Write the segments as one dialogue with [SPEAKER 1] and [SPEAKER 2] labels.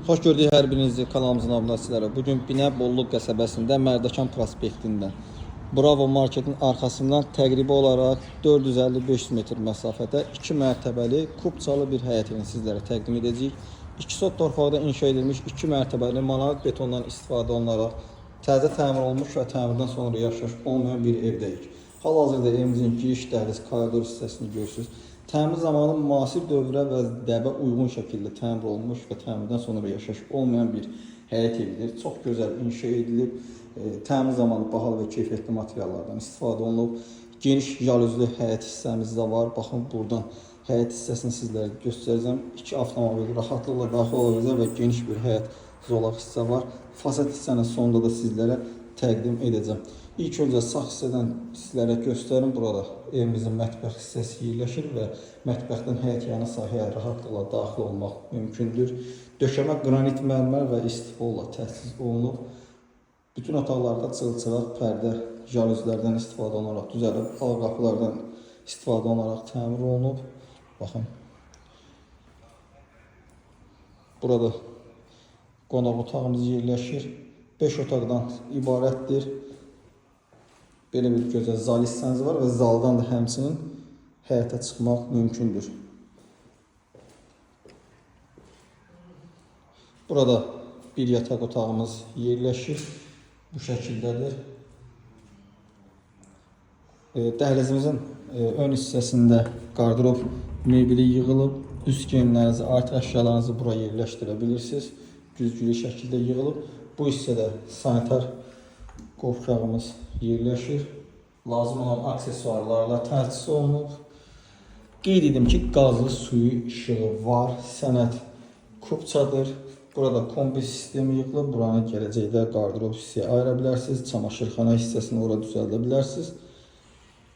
[SPEAKER 1] Xoş gördük hər birinizi kanalımızın abunəçiləri. Bugün Binə Bolluq qəsəbəsində Mərdəkan prospektində Bravo marketin arxasından təqribi olaraq 450-500 metr məsafədə 2 mərtəbəli kubçalı bir həyət evini sizlərə təqdim edəcəyik. 2 sot torpaqda inşa edilmiş 2 mərtəbəli monolit betondan istifadə olunaraq təzə təmir olmuş və təmirdən sonra yaşayış olmayan bir evdəyik. Hal-hazırda evimizin giriş dəhliz koridor hissəsini görürsünüz. Təmir zamanı müasir dövrə və dəbə uyğun şəkildə təmir olunmuş və təmirdən sonra yaşayış olmayan bir həyət evidir. Çox gözəl inşa edilib. Təmir zamanı bahalı və keyfiyyətli materiallardan istifadə olunub. Geniş jaluzlu həyət hissəmiz də var. Baxın, buradan həyət hissəsini sizlərə göstərəcəm. 2 avtomobil rahatlıqla daxil ola biləcək və geniş bir həyət zolaq hissə var. Fasad hissənin sonunda da sizlərə təqdim edəcəm. İlk öncə sağ hissədən sizlərə göstərim. Burada evimizin mətbəx hissəsi yerləşir və mətbəxdən həyət yanı sahəyə rahatlıqla daxil olmaq mümkündür. Döşəmə qranit mərmər və istifolla təchiz olunub. Bütün otaqlarda çılçıraq pərdə jaluzlərdən istifadə olunaraq düzəlib, al qapılardan istifadə olunaraq təmir olunub. Baxın. Burada qonaq otağımız yerləşir. 5 otaqdan ibarətdir. Belə bir gözəl zal hissəniz var və zaldan da həmçinin həyətə çıxmaq mümkündür. Burada bir yataq otağımız yerləşir. Bu şəkildədir. Dəhlizimizin ön hissəsində qardırob mebeli yığılıb. Üst geyimlərinizi, artıq əşyalarınızı bura yerləşdirə bilirsiniz. Güzgülü şəkildə yığılıb. Bu hissədə sanitar qovşağımız yerləşir. Lazım olan aksesuarlarla təchiz olunub. Qeyd edim ki, qazlı suyu işığı var. Sənət kubçadır. Burada kombi sistemi yığılıb. Buranı gələcəkdə qardırob hissəyə ayıra bilərsiniz. Çamaşırxana hissəsini orada düzəldə bilərsiniz.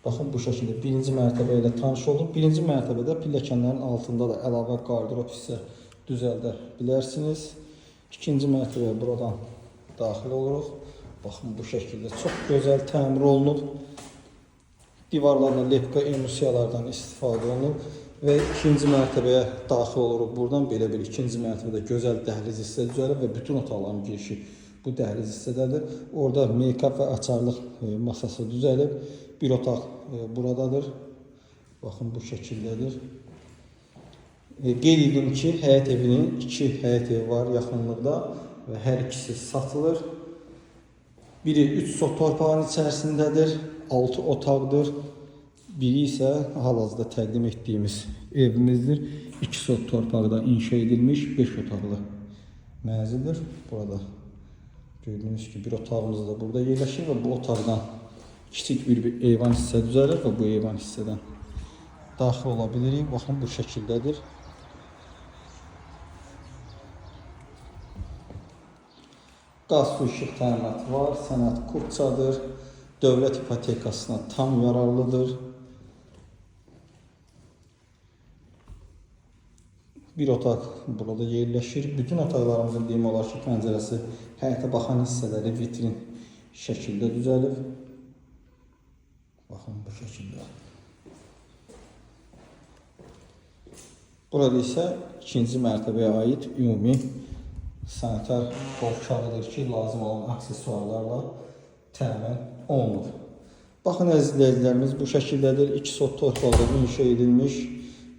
[SPEAKER 1] Baxın, bu şəkildə birinci mərtəbə ilə tanış olduq. Birinci mərtəbədə pilləkənlərin altında da əlavə qardırob hissə düzəldə bilərsiniz. İkinci mərtəbəyə buradan daxil oluruq. Baxın, bu şəkildə çox gözəl təmir olunub. Divarlarına lepka emulsiyalardan istifadə olunub və ikinci mərtəbəyə daxil oluruq. Buradan belə bir ikinci mərtəbədə gözəl dəhliz hissə düzəlib və bütün otaqların girişi bu dəhliz hissədədir. Orada meykap və açarlıq masası düzəlib. Bir otaq buradadır. Baxın, bu şəkildədir. Qeyd edim ki, həyət evinin 2 həyət evi var yaxınlıqda və hər ikisi satılır. Biri 3 sot torpağın içərisindədir, 6 otaqdır. Biri isə hal-hazırda təqdim etdiyimiz evimizdir. 2 sot torpaqda inşa edilmiş 5 otaqlı mənzildir. Burada gördüyünüz ki, bir otağımız da burada yerləşir və bu otaqdan kiçik bir eyvan hissə düzəlir və bu eyvan hissədən daxil ola bilirik. Baxın, bu şəkildədir. Qaz su işıq təminatı var, sənət kubçadır, dövlət ipotekasına tam yararlıdır. Bir otaq burada yerləşir. Bütün otaqlarımızın deyim olar ki, pəncərəsi həyətə baxan hissələri vitrin şəkildə düzəlib. Baxın, bu şəkildə. Burada isə ikinci mərtəbəyə aid ümumi sanitar qovşağıdır ki, lazım olan aksesuarlarla təmin olunur. Baxın, əziz izləyicilərimiz, bu şəkildədir. 2 sot torpaqda inşa edilmiş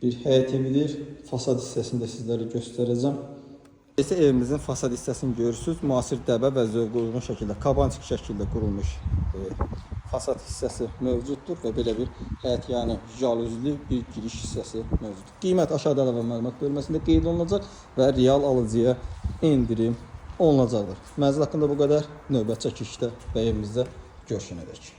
[SPEAKER 1] bir həyət evidir. Fasad hissəsini də sizlərə göstərəcəm. İsə evimizin fasad hissəsini görürsünüz. Müasir dəbə və zövqə uyğun şəkildə, kabançıq şəkildə qurulmuş fasad hissəsi mövcuddur və belə bir həyət, yəni jaluzli bir giriş hissəsi mövcuddur. Qiymət aşağıda və məlumat bölməsində qeyd olunacaq və real alıcıya endirim olunacaqdır. Mənzil haqqında bu qədər. Növbət çəkilişdə və evimizdə görüşənədək.